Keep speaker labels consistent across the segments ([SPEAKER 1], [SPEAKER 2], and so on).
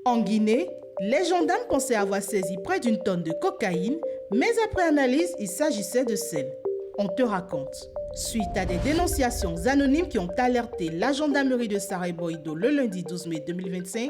[SPEAKER 1] En Guinée, les gendarmes pensaient avoir saisi près d'une tonne de cocaïne, mais après analyse, il s'agissait de sel. On te raconte. Suite à des dénonciations anonymes qui ont alerté la gendarmerie de Sarajevo le lundi 12 mai 2025,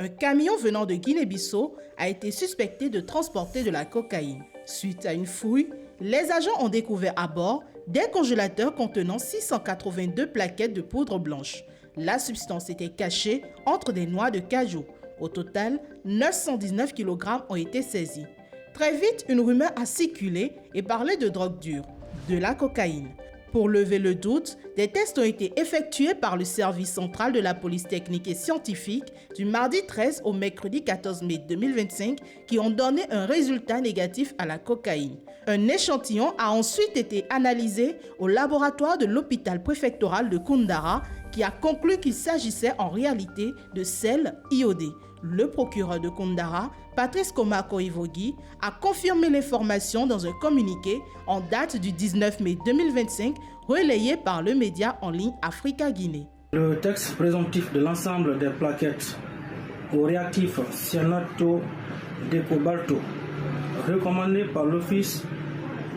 [SPEAKER 1] un camion venant de Guinée-Bissau a été suspecté de transporter de la cocaïne. Suite à une fouille, les agents ont découvert à bord des congélateurs contenant 682 plaquettes de poudre blanche. La substance était cachée entre des noix de cajou. Au total, 919 kg ont été saisis. Très vite, une rumeur a circulé et parlait de drogue dure, de la cocaïne. Pour lever le doute, des tests ont été effectués par le service central de la police technique et scientifique du mardi 13 au mercredi 14 mai 2025 qui ont donné un résultat négatif à la cocaïne. Un échantillon a ensuite été analysé au laboratoire de l'hôpital préfectoral de Koundara qui a conclu qu'il s'agissait en réalité de sel iodé. Le procureur de Koundara, Patrice Komako-Ivogui, a confirmé l'information dans un communiqué en date du 19 mai 2025 relayé par le média en ligne Africa Guinée.
[SPEAKER 2] Le texte présomptif de l'ensemble des plaquettes au réactif cyanato de cobalto recommandé par l'Office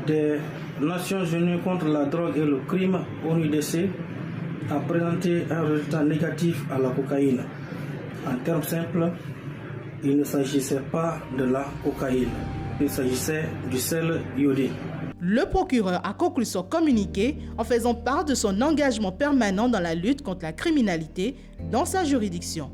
[SPEAKER 2] des Nations Unies contre la drogue et le crime ONUDC a présenté un résultat négatif à la cocaïne. En termes simples, il ne s'agissait pas de la cocaïne, il s'agissait du sel iodé.
[SPEAKER 1] Le procureur a conclu son communiqué en faisant part de son engagement permanent dans la lutte contre la criminalité dans sa juridiction.